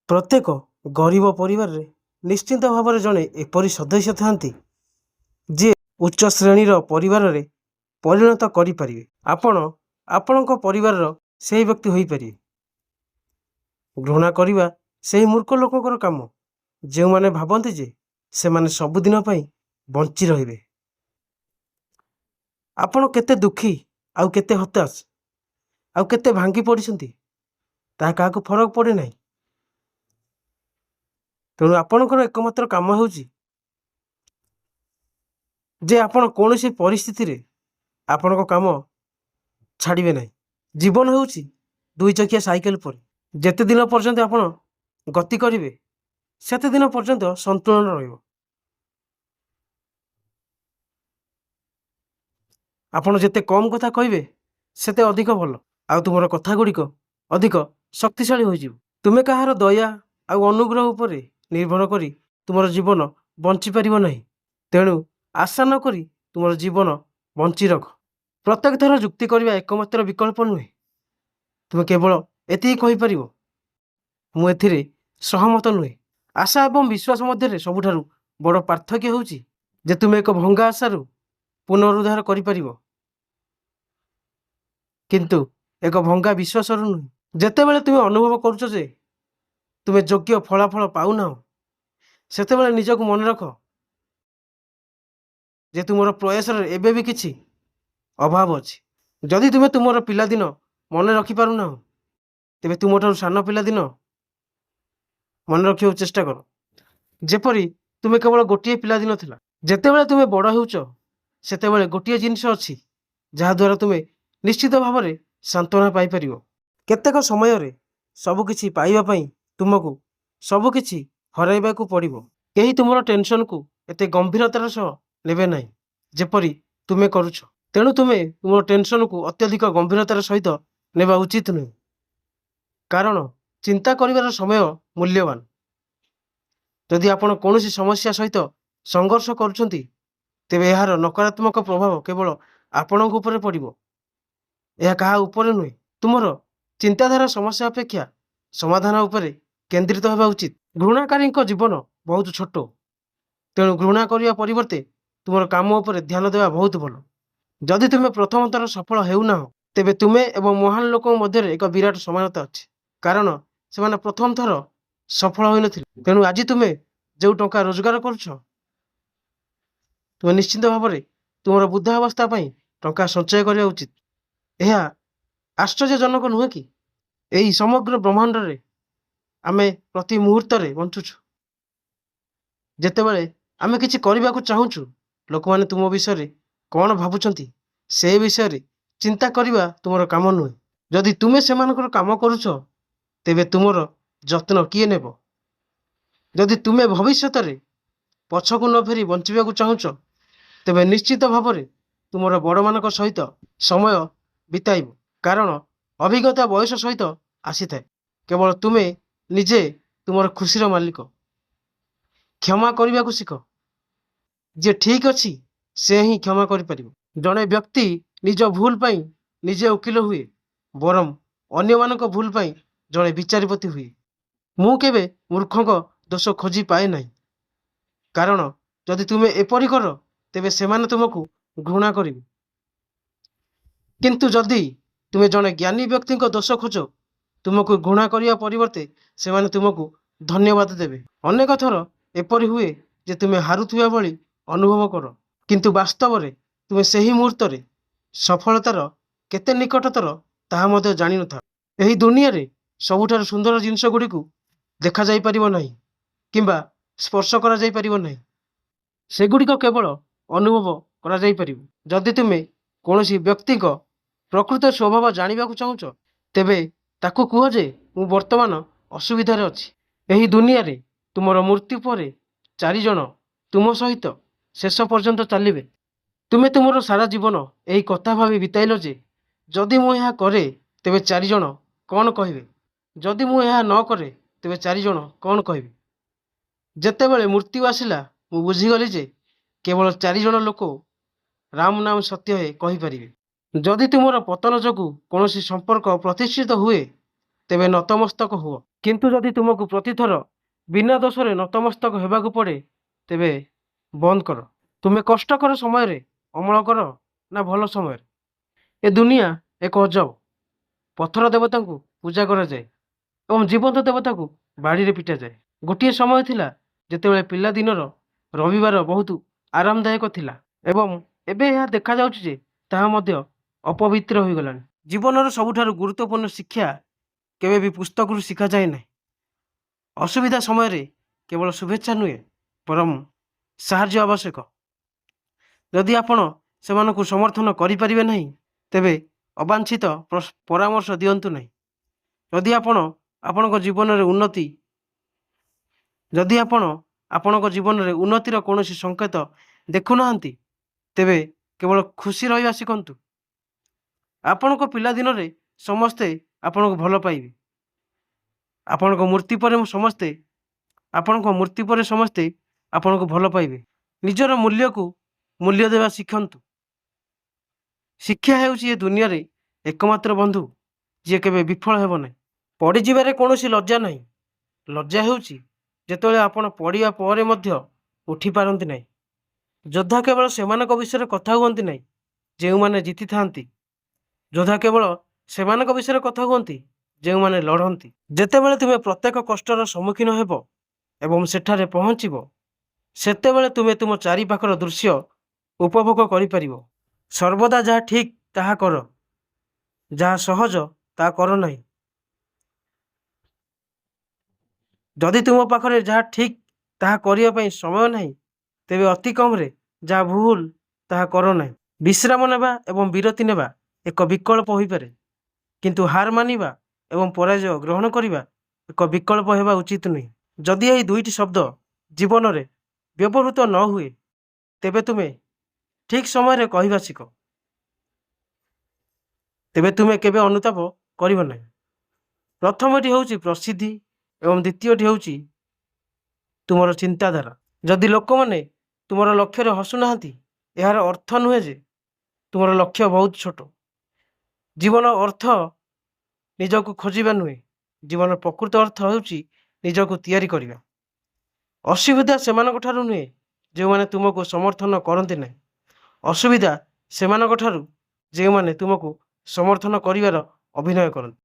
ପ୍ରତ୍ୟେକ ଗରିବ ପରିବାରରେ ନିଶ୍ଚିନ୍ତ ଭାବରେ ଜଣେ ଏପରି ସଦସ୍ୟ ଥାନ୍ତି ଯିଏ ଉଚ୍ଚ ଶ୍ରେଣୀର ପରିବାରରେ ପରିଣତ କରିପାରିବେ। ଆପଣ ଆପଣଙ୍କ ପରିବାରର ସେହି ବ୍ୟକ୍ତି ହୋଇପାରିବେ। ଘୃଣା କରିବା ସେହି ମୂର୍ଖ ଲୋକଙ୍କର କାମ, ଯେଉଁମାନେ ଭାବନ୍ତି ଯେ ସେମାନେ ସବୁଦିନ ପାଇଁ ବଞ୍ଚି ରହିବେ। ଆପଣ କେତେ ଦୁଃଖୀ, ଆଉ କେତେ ହତାଶ, ଆଉ କେତେ ଭାଙ୍ଗି ପଡ଼ିଛନ୍ତି, ତାହା କାହାକୁ ଫରକ ପଡ଼େ ନାହିଁ। ତେଣୁ ଆପଣଙ୍କର ଏକମାତ୍ର କାମ ହେଉଛି ଯେ ଆପଣ କୌଣସି ପରିସ୍ଥିତିରେ ଆପଣଙ୍କ କାମ ଛାଡ଼ିବେ ନାହିଁ। ଜୀବନ ହେଉଛି ଦୁଇ ଚକିଆ ସାଇକେଲ ପରି। ଯେତେ ଦିନ ପର୍ଯ୍ୟନ୍ତ ଆପଣ ଗତି କରିବେ, ସେତେ ଦିନ ପର୍ଯ୍ୟନ୍ତ ସନ୍ତୁଳନ ରହିବ। ଆପଣ ଯେତେ କମ୍ କଥା କହିବେ, ସେତେ ଅଧିକ ଭଲ, ଆଉ ତୁମର କଥା ଗୁଡ଼ିକ ଅଧିକ ଶକ୍ତିଶାଳୀ ହୋଇଯିବ। ତୁମେ କାହାର ଦୟା ଆଉ ଅନୁଗ୍ରହ ଉପରେ ନିର୍ଭର କରି ତୁମର ଜୀବନ ବଞ୍ଚିପାରିବ ନାହିଁ। ତେଣୁ ଆଶା ନ କରି ତୁମର ଜୀବନ ବଞ୍ଚି ରଖ। ପ୍ରତ୍ୟେକ ଥର ଯୁକ୍ତି କରିବା ଏକମାତ୍ର ବିକଳ୍ପ ନୁହେଁ। ତୁମେ କେବଳ ଏତିକି କହିପାରିବ, ମୁଁ ଏଥିରେ ସହମତ ନୁହେଁ। ଆଶା ଏବଂ ବିଶ୍ୱାସ ମଧ୍ୟରେ ସବୁଠାରୁ ବଡ଼ ପାର୍ଥକ୍ୟ ହେଉଛି ଯେ ତୁମେ ଏକ ଭଙ୍ଗା ଆଶାରୁ ପୁନରୁଦ୍ଧାର କରିପାରିବ, କିନ୍ତୁ ଏକ ଭଙ୍ଗା ବିଶ୍ୱାସରୁ ନୁହେଁ। ଯେତେବେଳେ ତୁମେ ଅନୁଭବ କରୁଛ ଯେ ତୁମେ ଯୋଗ୍ୟ ଫଳାଫଳ ପାଉନାହ, ସେତେବେଳେ ନିଜକୁ ମନେ ରଖ ଯେ ତୁମର ପ୍ରୟାସରେ ଏବେ ବି କିଛି ଅଭାବ ଅଛି। ଯଦି ତୁମେ ତୁମର ପିଲାଦିନ ମନେ ରଖିପାରୁନାହ, ତେବେ ତୁମଠାରୁ ସାନ ପିଲାଦିନ ମନେ ରଖିବାକୁ ଚେଷ୍ଟା କର, ଯେପରି ତୁମେ କେବଳ ଗୋଟିଏ ପିଲାଦିନ ଥିଲା। ଯେତେବେଳେ ତୁମେ ବଡ଼ ହେଉଛ, ସେତେବେଳେ ଗୋଟିଏ ଜିନିଷ ଅଛି ଯାହାଦ୍ୱାରା ତୁମେ ନିଶ୍ଚିତ ଭାବରେ ସାନ୍ତ୍ୱନା ପାଇପାରିବ। କେତେକ ସମୟରେ ସବୁକିଛି ପାଇବା ପାଇଁ ତୁମକୁ ସବୁକିଛି ହରାଇବାକୁ ପଡ଼ିବ। କେହି ତୁମର ଟେନସନକୁ ଏତେ ଗମ୍ଭୀରତାର ସହ ନେବେ ନାହିଁ ଯେପରି ତୁମେ କରୁଛ। ତେଣୁ ତୁମେ ତୁମର ଟେନସନକୁ ଅତ୍ୟଧିକ ଗମ୍ଭୀରତାର ସହିତ ନେବା ଉଚିତ ନୁହେଁ, କାରଣ ଚିନ୍ତା କରିବାର ସମୟ ମୂଲ୍ୟବାନ। ଯଦି ଆପଣ କୌଣସି ସମସ୍ୟା ସହିତ ସଂଘର୍ଷ କରୁଛନ୍ତି, ତେବେ ଏହାର ନକାରାତ୍ମକ ପ୍ରଭାବ କେବଳ ଆପଣଙ୍କ ଉପରେ ପଡ଼ିବ, ଏହା କାହା ଉପରେ ନୁହେଁ। ତୁମର ଚିନ୍ତାଧାରା ସମସ୍ୟା ଅପେକ୍ଷା ସମାଧାନ ଉପରେ କେନ୍ଦ୍ରିତ ହେବା ଉଚିତ। ଘୃଣାକାରୀଙ୍କ ଜୀବନ ବହୁତ ଛୋଟ, ତେଣୁ ଘୃଣା କରିବା ପରିବର୍ତ୍ତେ ତୁମର କାମ ଉପରେ ଧ୍ୟାନ ଦେବା ବହୁତ ଭଲ। ଯଦି ତୁମେ ପ୍ରଥମ ଥର ସଫଳ ହେଉନାହ, ତେବେ ତୁମେ ଏବଂ ମହାନ ଲୋକଙ୍କ ମଧ୍ୟରେ ଏକ ବିରାଟ ସମାନତା ଅଛି, କାରଣ ସେମାନେ ପ୍ରଥମ ଥର ସଫଳ ହୋଇନଥିଲେ। ତେଣୁ ଆଜି ତୁମେ ଯେଉଁ ଟଙ୍କା ରୋଜଗାର କରୁଛ, ତୁମେ ନିଶ୍ଚିତ ଭାବରେ ତୁମର ବୃଦ୍ଧାବସ୍ଥା ପାଇଁ ଟଙ୍କା ସଞ୍ଚୟ କରିବା ଉଚିତ। ଏହା ଆଶ୍ଚର୍ଯ୍ୟଜନକ ନୁହେଁ କି ଏହି ସମଗ୍ର ବ୍ରହ୍ମାଣ୍ଡରେ ଆମେ ପ୍ରତି ମୁହୂର୍ତ୍ତରେ ବଞ୍ଚୁଛୁ। ଯେତେବେଳେ ଆମେ କିଛି କରିବାକୁ ଚାହୁଁଛୁ, ଲୋକମାନେ ତୁମ ବିଷୟରେ କ'ଣ ଭାବୁଛନ୍ତି ସେ ବିଷୟରେ ଚିନ୍ତା କରିବା ତୁମର କାମ ନୁହେଁ। ଯଦି ତୁମେ ସେମାନଙ୍କର କାମ କରୁଛ, ତେବେ ତୁମର ଯତ୍ନ କିଏ ନେବ? ଯଦି ତୁମେ ଭବିଷ୍ୟତରେ ପଛକୁ ନ ଫେରି ବଞ୍ଚିବାକୁ ଚାହୁଁଛ, ତେବେ ନିଶ୍ଚିତ ଭାବରେ ତୁମର ବଡ଼ମାନଙ୍କ ସହିତ ସମୟ ବିତାଇବ, କାରଣ ଅଭିଜ୍ଞତା ବୟସ ସହିତ ଆସିଥାଏ। କେବଳ ତୁମେ ନିଜେ ତୁମର ଖୁସିର ମାଲିକ। କ୍ଷମା କରିବାକୁ ଶିଖ। ଯିଏ ଠିକ୍ ଅଛି, ସେ ହିଁ କ୍ଷମା କରିପାରିବ। ଜଣେ ବ୍ୟକ୍ତି ନିଜ ଭୁଲ ପାଇଁ ନିଜେ ଓକିଲ ହୁଏ, ବରଂ ଅନ୍ୟମାନଙ୍କ ଭୁଲ ପାଇଁ ଜଣେ ବିଚାରପତି ହୁଏ। ମୁଁ କେବେ ମୂର୍ଖଙ୍କ ଦୋଷ ଖୋଜି ପାଏ ନାହିଁ, କାରଣ ଯଦି ତୁମେ ଏପରି କର, ତେବେ ସେମାନେ ତୁମକୁ ଘୃଣା କରିବେ। କିନ୍ତୁ ଯଦି ତୁମେ ଜଣେ ଜ୍ଞାନୀ ବ୍ୟକ୍ତିଙ୍କ ଦୋଷ ଖୋଜ, ତୁମକୁ ଘୃଣା କରିବା ପରିବର୍ତ୍ତେ ସେମାନେ ତୁମକୁ ଧନ୍ୟବାଦ ଦେବେ। ଅନେକ ଥର ଏପରି ହୁଏ ଯେ ତୁମେ ହାରୁଥିବା ଭଳି ଅନୁଭବ କର, କିନ୍ତୁ ବାସ୍ତବରେ ତୁମେ ସେହି ମୁହୂର୍ତ୍ତରେ ସଫଳତାର କେତେ ନିକଟତର ତାହା ମଧ୍ୟ ଜାଣିନଥାଅ। ଏହି ଦୁନିଆରେ ସବୁଠାରୁ ସୁନ୍ଦର ଜିନିଷଗୁଡ଼ିକୁ ଦେଖାଯାଇପାରିବ ନାହିଁ କିମ୍ବା ସ୍ପର୍ଶ କରାଯାଇପାରିବ ନାହିଁ, ସେଗୁଡ଼ିକ କେବଳ ଅନୁଭବ କରାଯାଇପାରିବ। ଯଦି ତୁମେ କୌଣସି ବ୍ୟକ୍ତିଙ୍କ ପ୍ରକୃତ ସ୍ୱଭାବ ଜାଣିବାକୁ ଚାହୁଁଛ, ତେବେ ତାକୁ କୁହ ଯେ ମୁଁ ବର୍ତ୍ତମାନ ଅସୁବିଧାରେ ଅଛି। ଏହି ଦୁନିଆରେ ତୁମର ମୃତ୍ୟୁ ପରେ 4 ଜଣ ତୁମ ସହିତ ଶେଷ ପର୍ଯ୍ୟନ୍ତ ଚାଲିବେ। ତୁମେ ତୁମର ସାରା ଜୀବନ ଏହି କଥା ଭାବି ବିତାଇଲ ଯେ ଯଦି ମୁଁ ଏହା କରେ, ତେବେ 4 ଜଣ କ'ଣ କହିବେ? ଯଦି ମୁଁ ଏହା ନ କରେ, ତେବେ 4 ଜଣ କ'ଣ କହିବେ? ଯେତେବେଳେ ମୃତ୍ୟୁ ଆସିଲା, ମୁଁ ବୁଝିଗଲି ଯେ କେବଳ 4 ଜଣ ଲୋକ ରାମ ନାମ ସତ୍ୟ ହେ କହିପାରିବେ। ଯଦି ତୁମର ପତନ ଯୋଗୁଁ କୌଣସି ସମ୍ପର୍କ ପ୍ରତିଷ୍ଠିତ ହୁଏ, ତେବେ ନତମସ୍ତକ ହୁଅ। କିନ୍ତୁ ଯଦି ତୁମକୁ ପ୍ରତିଥର ବିନା ଦୋଷରେ ନତମସ୍ତକ ହେବାକୁ ପଡ଼େ ତେବେ ବନ୍ଦ କର। ତୁମେ କଷ୍ଟକର ସମୟରେ ଅମଳ କର ନା ଭଲ ସମୟରେ? ଏ ଦୁନିଆ ଏକ ଅଜବ। ପଥର ଦେବତାଙ୍କୁ ପୂଜା କରାଯାଏ ଏବଂ ଜୀବନ୍ତ ଦେବତାକୁ ବାଡ଼ିରେ ପିଟାଯାଏ। ଗୋଟିଏ ସମୟ ଥିଲା ଯେତେବେଳେ ପିଲାଦିନର ରବିବାର ବହୁତ ଆରାମଦାୟକ ଥିଲା ଏବଂ ଏବେ ଏହା ଦେଖାଯାଉଛି ଯେ ତାହା ମଧ୍ୟ ଅପବିତ୍ର ହୋଇଗଲାଣି। ଜୀବନର ସବୁଠାରୁ ଗୁରୁତ୍ୱପୂର୍ଣ୍ଣ ଶିକ୍ଷା କେବେ ବି ପୁସ୍ତକରୁ ଶିଖାଯାଏ ନାହିଁ। ଅସୁବିଧା ସମୟରେ କେବଳ ଶୁଭେଚ୍ଛା ନୁହେଁ ବରଂ ସାହାଯ୍ୟ ଆବଶ୍ୟକ। ଯଦି ଆପଣ ସେମାନଙ୍କୁ ସମର୍ଥନ କରିପାରିବେ ନାହିଁ ତେବେ ଅବାଞ୍ଛିତ ପରାମର୍ଶ ଦିଅନ୍ତୁ ନାହିଁ। ଯଦି ଆପଣ ଆପଣଙ୍କ ଜୀବନରେ ଉନ୍ନତିର କୌଣସି ସଂକେତ ଦେଖୁନାହାନ୍ତି ତେବେ କେବଳ ଖୁସି ରହିବା ଶିଖନ୍ତୁ। ଆପଣଙ୍କ ପିଲାଦିନରେ ସମସ୍ତେ ଆପଣଙ୍କୁ ଭଲ ପାଇବେ। ଆପଣଙ୍କ ମୃତ୍ୟୁ ପରେ ସମସ୍ତେ ଆପଣଙ୍କୁ ଭଲ ପାଇବେ। ନିଜର ମୂଲ୍ୟକୁ ମୂଲ୍ୟ ଦେବା ଶିଖନ୍ତୁ। ଶିକ୍ଷା ହେଉଛି ଏ ଦୁନିଆରେ ଏକମାତ୍ର ବନ୍ଧୁ ଯିଏ କେବେ ବିଫଳ ହେବ ନାହିଁ। ପଡ଼ିଯିବାରେ କୌଣସି ଲଜ୍ଜା ନାହିଁ। ଲଜ୍ଜା ହେଉଛି ଯେତେବେଳେ ଆପଣ ପଡ଼ିବା ପରେ ମଧ୍ୟ ଉଠିପାରନ୍ତି ନାହିଁ। ଯୋଦ୍ଧା କେବଳ ସେମାନଙ୍କ ବିଷୟରେ କଥା ହୁଅନ୍ତି ନାହିଁ ଯେଉଁମାନେ ଜିତିଥାନ୍ତି। ଯୋଦ୍ଧା କେବଳ ସେମାନଙ୍କ ବିଷୟରେ କଥା ହୁଅନ୍ତି ଯେଉଁମାନେ ଲଢ଼ନ୍ତି। ଯେତେବେଳେ ତୁମେ ପ୍ରତ୍ୟେକ କଷ୍ଟର ସମ୍ମୁଖୀନ ହେବ ଏବଂ ସେଠାରେ ପହଞ୍ଚିବ ସେତେବେଳେ ତୁମେ ତୁମ ଚାରିପାଖର ଦୃଶ୍ୟ ଉପଭୋଗ କରିପାରିବ। ସର୍ବଦା ଯାହା ଠିକ୍ ତାହା କର, ଯାହା ସହଜ ତାହା କର ନାହିଁ। ଯଦି ତୁମ ପାଖରେ ଯାହା ଠିକ୍ ତାହା କରିବା ପାଇଁ ସମୟ ନାହିଁ ତେବେ ଅତି କମରେ ଯାହା ଭୁଲ ତାହା କର ନାହିଁ। ବିଶ୍ରାମ ନେବା ଏବଂ ବିରତି ନେବା ଏକ ବିକଳ୍ପ ହୋଇପାରେ କିନ୍ତୁ ହାର ମାନିବା ଏବଂ ପରାଜୟ ଗ୍ରହଣ କରିବା ଏକ ବିକଳ୍ପ ହେବା ଉଚିତ ନୁହେଁ। ଯଦି ଏହି ଦୁଇଟି ଶବ୍ଦ ଜୀବନରେ ବ୍ୟବହୃତ ନ ହୁଏ ତେବେ ତୁମେ ଠିକ୍ ସମୟରେ କହିବା ଶିଖ। ତେବେ ତୁମେ କେବେ ଅନୁତାପ କରିବ ନାହିଁ। ପ୍ରଥମଟି ହେଉଛି ପ୍ରସିଦ୍ଧି ଏବଂ ଦ୍ୱିତୀୟଟି ହେଉଛି ତୁମର ଚିନ୍ତାଧାରା। ଯଦି ଲୋକମାନେ ତୁମର ଲକ୍ଷ୍ୟରେ ହସୁନାହାନ୍ତି ଏହାର ଅର୍ଥ ନୁହେଁ ଯେ ତୁମର ଲକ୍ଷ୍ୟ ବହୁତ ଛୋଟ। ଜୀବନ ଅର୍ଥ ନିଜକୁ ଖୋଜିବା ନୁହେଁ, ଜୀବନର ପ୍ରକୃତ ଅର୍ଥ ହେଉଛି ନିଜକୁ ତିଆରି କରିବା। ଅସୁବିଧା ସେମାନଙ୍କ ଠାରୁ ନୁହେଁ ଯେଉଁମାନେ ତୁମକୁ ସମର୍ଥନ କରନ୍ତି ନାହିଁ। ଅସୁବିଧା ସେମାନଙ୍କ ଠାରୁ ଯେଉଁମାନେ ତୁମକୁ ସମର୍ଥନ କରିବାର ଅଭିନୟ କରନ୍ତି।